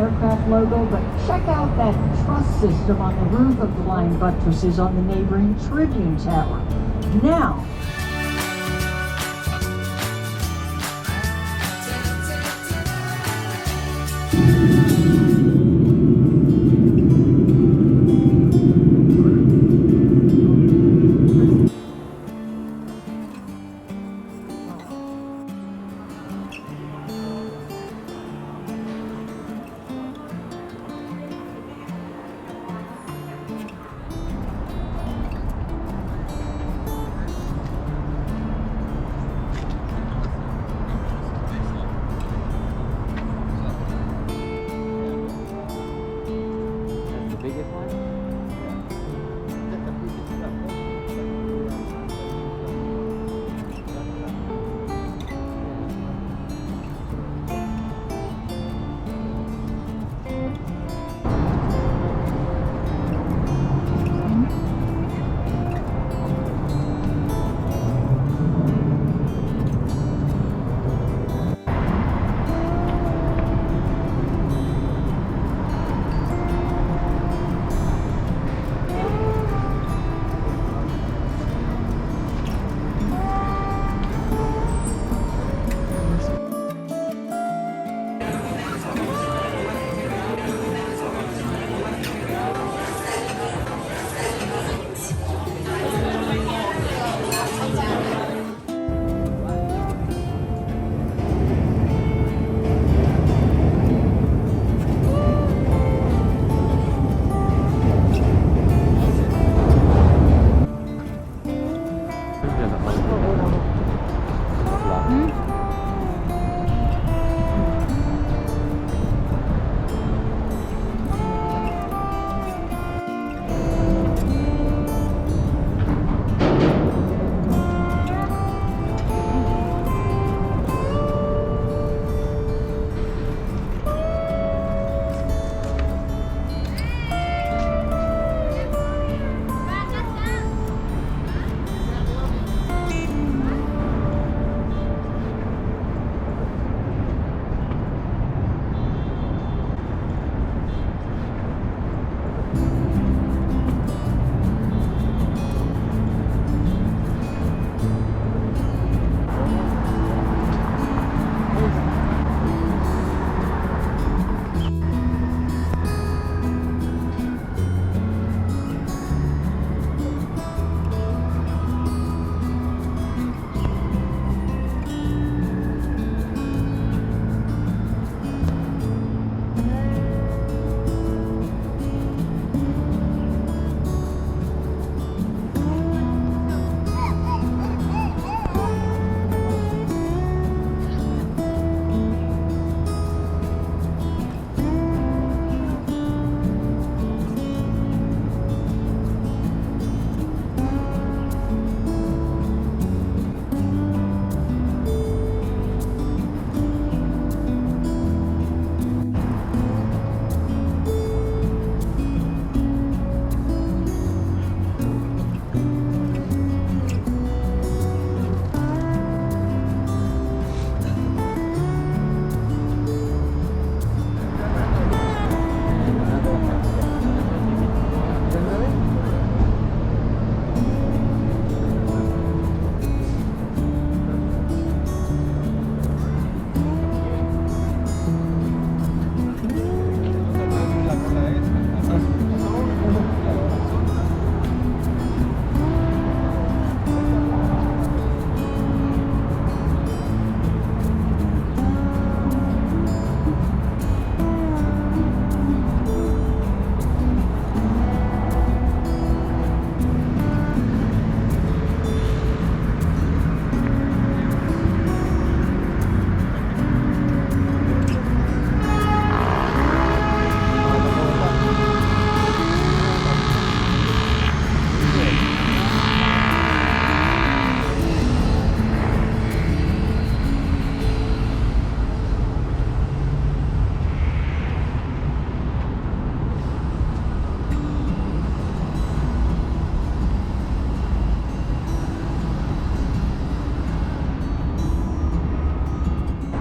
aircraft logo, but check out that truss system on the roof of the line buttresses on the neighboring Tribune Tower. Now,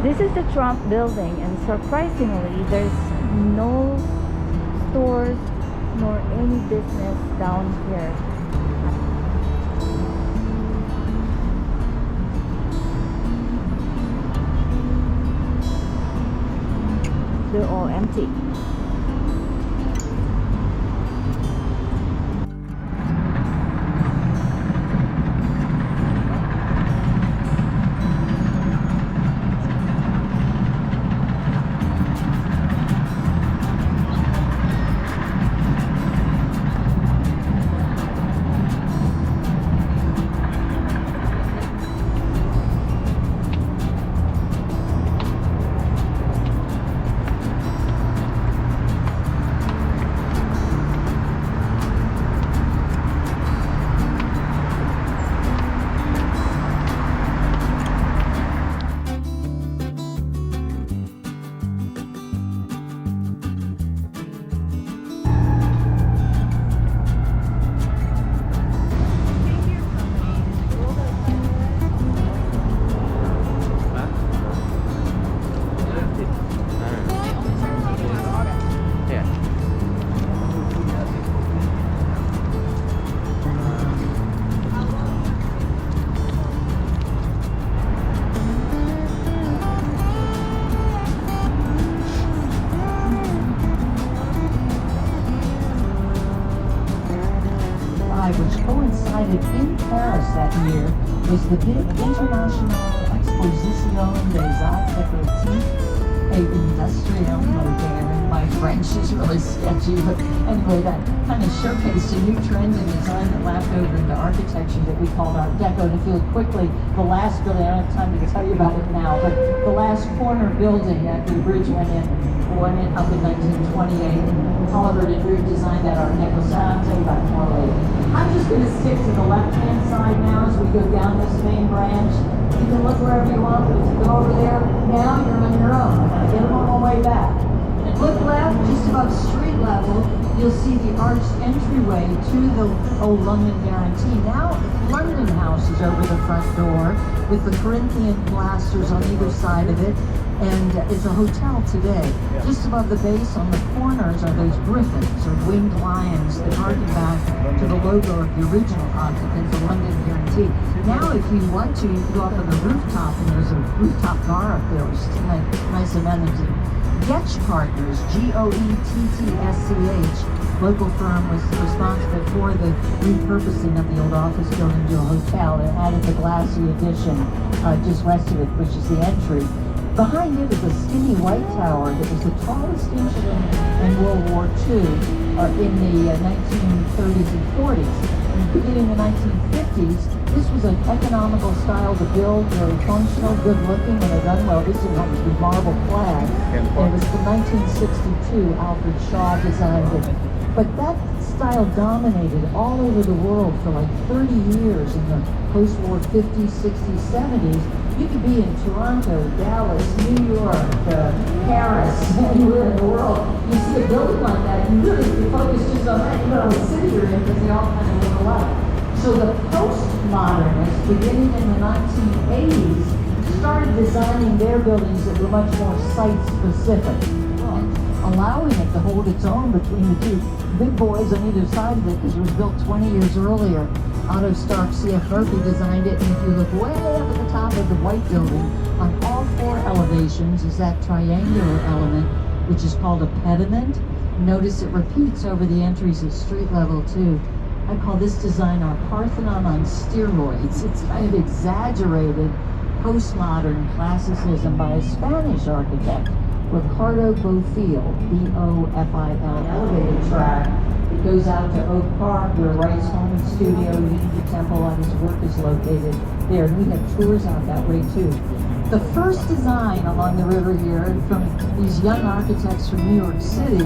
This is the Trump building, and surprisingly, there's no stores nor any business down here. They're all empty. Which coincided in Paris that year was the big International Exposition des Arts Décoratifs et Industriels Modernes. My French is really sketchy, but anyway, that kind of showcased a new trend in design that lapped over into architecture that we called Art Deco. And if you look quickly, the last building, I don't have time to tell you about it now, but the last corner building after the bridge went in up in 1928. Oliver de Drew designed that Art Deco, so I'll tell you about it more later. I'm just going to stick to the left-hand side now as we go down this main branch. You can look wherever you want, but if you go over there, now you're on your own. I'm going to get them on my way back. And look left, just above street level, you'll see the arched entryway to the old London Guarantee. Now, London House is over the front door with the Corinthian pilasters on either side of it. And it's a hotel today. Just above the base on the corners are those griffins or winged lions that harken back to the logo of the original occupant, the London Guarantee. Now if you want to, you can go up on the rooftop, and there's a rooftop bar up there, which is nice amenity. Getch Partners, G-O-E-T-T-S-C-H, local firm, was responsible for the repurposing of the old office building to a hotel. It added the glassy addition just west of it, which is the entry. Behind it is a skinny white tower that was the tallest incident in World War II in the 1930s and 40s. Beginning in the 1950s, this was an economical style to build, very functional, good looking, and it done well. This is obviously marble clad. And it was from 1962, Alfred Shaw designed it. But that style dominated all over the world for like 30 years in the post-war 50s, 60s, 70s. You could be in Toronto, Dallas, New York, Paris, anywhere in the world. You see a building like that, you really focus just on that. You know what city you're in because they all kind of look alike. So the postmodernists, beginning in the 1980s, started designing their buildings that were much more site-specific, allowing it to hold its own between the two big boys on either side of it, because it was built 20 years earlier. Otto Stark, C.F. Murphy designed it, and if you look way up at the top of the white building, on all four elevations is that triangular element, which is called a pediment. Notice it repeats over the entries at street level too. I call this design our Parthenon on steroids. It's kind of exaggerated postmodern classicism by a Spanish architect, Ricardo Bofill, B-O-F-I-L, elevated track. It goes out to Oak Park, where Wright's home and studio, Unity Temple, and his work is located there. And we have tours out that way too. The first design along the river here from these young architects from New York City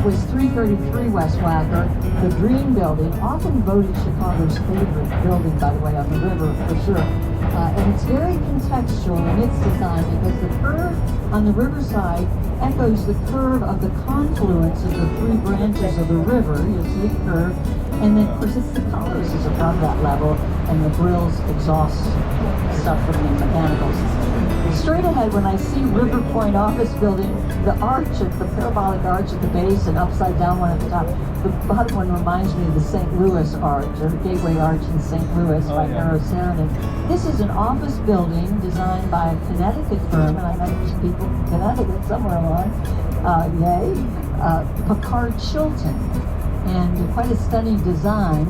was 333 West Wacker, the Dream Building, often voted Chicago's favorite building, by the way, on the river for sure. And it's very contextual in its design because the curve on the riverside echoes the curve of the confluence of the three branches of the river. You'll see a curve. And then, of course, it's the colors is above that level, and the grills exhaust stuff from the mechanical system. Straight ahead, when I see River Point Office Building, the arch, the parabolic arch at the base and upside down one at the top, the bottom one reminds me of the St. Louis Arch, or the Gateway Arch in St. Louis by Eero Saarinen. This is an office building designed by a Connecticut firm, and I met these people in Connecticut somewhere along, Picard Chilton. And quite a stunning design,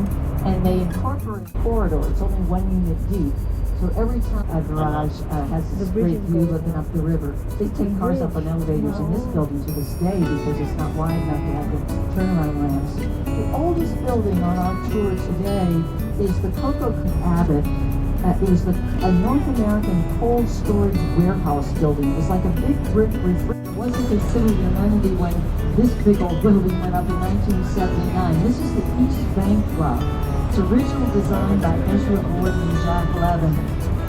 and they incorporate a corridor. It's only 1 unit deep, so every time a garage has this great view looking up the river. They take cars up on elevators in this building to this day because it's not wide enough to have the turnaround ramps. The oldest building on our tour today is the Coco Abbott. It was a North American cold storage warehouse building. It was like a big brick refrigerator. It wasn't considered an amenity when this big old building went up in 1979. This is the East Bank Club. Its original design by Ezra Gordon and Jack Levin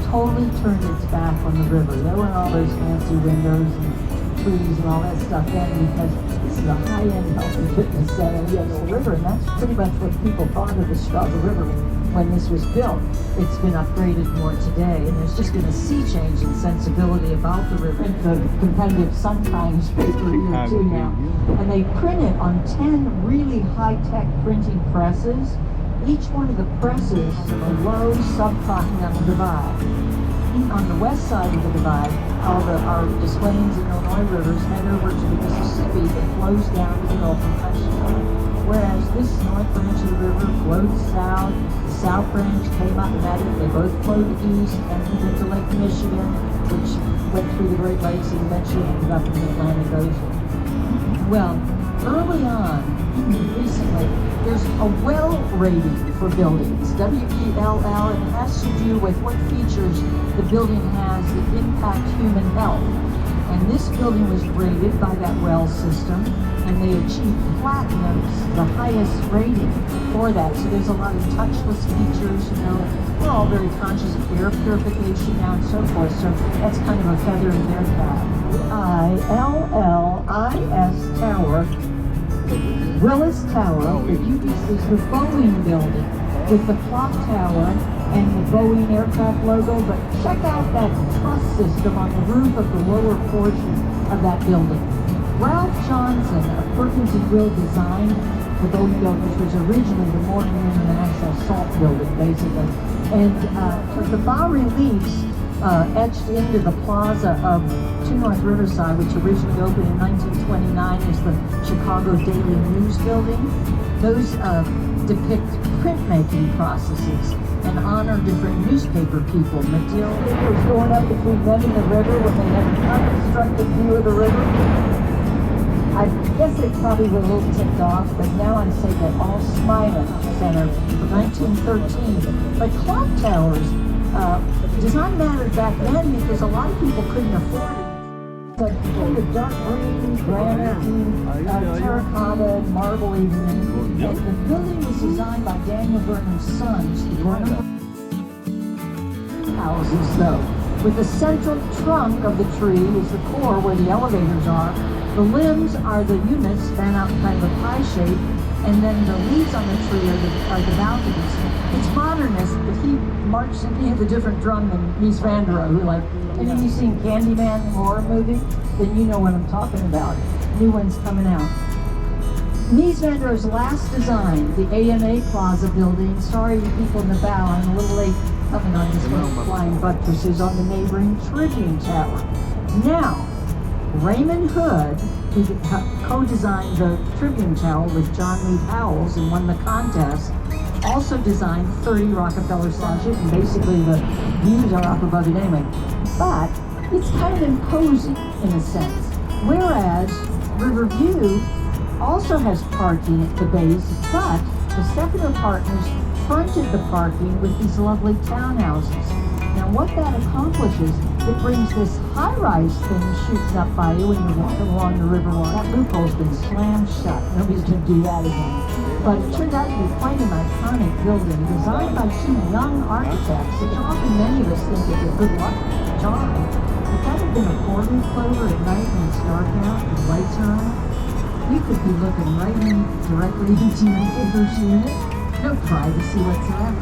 totally turned its back on the river. There weren't all those fancy windows and trees and all that stuff then, because this is a high-end health and fitness center. Yes, the river, and that's pretty much what people thought of the Chicago River when this was built. It's been upgraded more today, and there's just been a sea change in sensibility about the river. The competitive Sun Times paper here too now, and they print it on 10 really high-tech printing presses. Each one of the presses is a low subcontinental divide. On the west side of the divide, our Des Plaines and Illinois rivers head over to the Mississippi that flows down to the Gulf of Mexico. Whereas this north branch of the river flowed south, the south branch came up Atlantic, they both flowed east and into Lake Michigan, which went through the Great Lakes and eventually ended up in the Atlantic Ocean. Well, early on, recently, there's a well rating for buildings, WELL, and it has to do with what features the building has that impact human health. And this building was rated by that well system, and they achieved platinum, the highest rating for that. So there's a lot of touchless features, you know. We're all very conscious of air purification now and so forth, so that's kind of a feather in their cap. ILLIS Tower, Willis Tower, is the Boeing building with the clock tower and the Boeing aircraft logo, but check out that truss system on the roof of the lower portion of that building. Ralph Johnson of Perkins & Will designed the Boeing building, which was originally the Morgan International Salt building, basically. And the bas-reliefs etched into the plaza of 2 North Riverside, which originally opened in 1929 as the Chicago Daily News building. Those depict printmaking processes and honor different newspaper people. Medill was going up between them and the river when they had an unobstructed view of the river. I guess they probably were a little ticked off, but now I say that all Smiley Center from 1913. But clock towers, design mattered back then because a lot of people couldn't afford it. But the dark green, granite, terracotta, and marble even. And the building was designed by Daniel Burnham's sons, the Burnham houses, though. With the central trunk of the tree is the core where the elevators are. The limbs are the units, span out kind of a pie shape, and then the leaves on the tree are the balconies. It's modernist, but he marched in he had a different drum than Mies van der Rohe, who like, and if you've seen Candyman, the horror movie, then you know what I'm talking about. New one's coming out. Mies van der Rohe's last design, the AMA Plaza building, sorry you people in the bow, I'm a little late coming on this one, flying buttresses on the neighboring Tribune Tower. Now, Raymond Hood, who co-designed the Tribune Tower with John Lee Howells and won the contest, also designed 30 Rockefeller Center, and basically the views are up above it anyway. But it's kind of imposing in a sense. Whereas Riverview also has parking at the base, but the Stefano Partners fronted the parking with these lovely townhouses. Now what that accomplishes, it brings this high-rise thing shooting up by you when you're walking along the Riverwalk. That loophole's been slammed shut. Nobody's going to do that again. But it turned out to be quite an iconic building, designed by 2 young architects, which often many of us think is a good luck charm. If that had been a boarding clover at night when it's dark out, the lights are on, you could be looking right in directly into your neighbor's unit. no privacy whatsoever.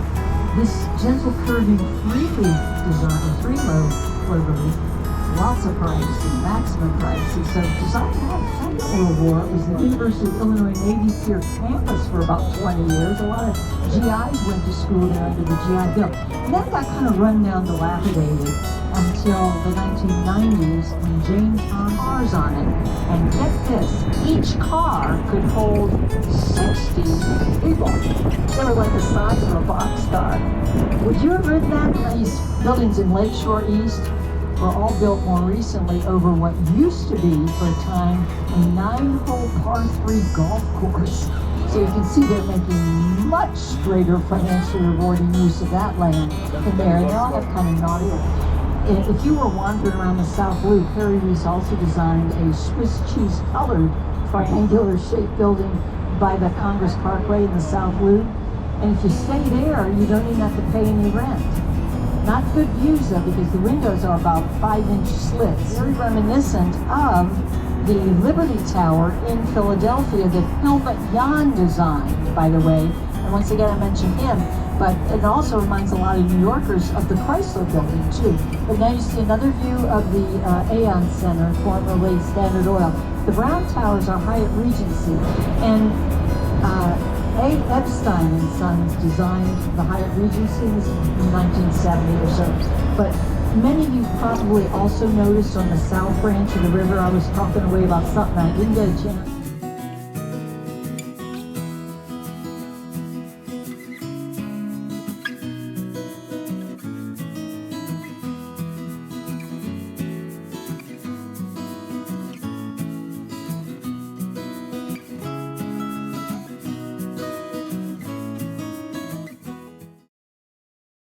This gentle curving three-leaf design, or three-low cloverleaf, lots of privacy, maximum privacy. So designed after the World War, it was the University of Illinois Navy Pier campus for about 20 years. A lot of GIs went to school there under the GI Bill. And that got kind of run down, dilapidated until the 1990s when James Bond cars on it. And get this, each car could hold 60 people. They were like the size of a boxcar. Would you have ridden that? These buildings in Lakeshore East were all built more recently over what used to be, for a time, a 9-hole par 3 golf course. So you can see they're making much greater financially rewarding use of that land than there. And they all have kind of nautical. If you were wandering around the South Loop, Harry Reese also designed a Swiss cheese colored triangular shaped building by the Congress Parkway in the South Loop. And if you stay there, you don't even have to pay any rent. Not good views though, because the windows are about 5-inch slits. Very reminiscent of the Liberty Tower in Philadelphia that Helmut Jahn designed, by the way. And once again, I mentioned him, but it also reminds a lot of New Yorkers of the Chrysler Building too. But now you see another view of the Aon Center, formerly Standard Oil. The brown towers are Hyatt Regency, and A. Epstein and Sons designed the Hyatt Regency in 1970 or so. But many of you probably also noticed on the South Branch of the river, I was talking away about something I didn't get a chance.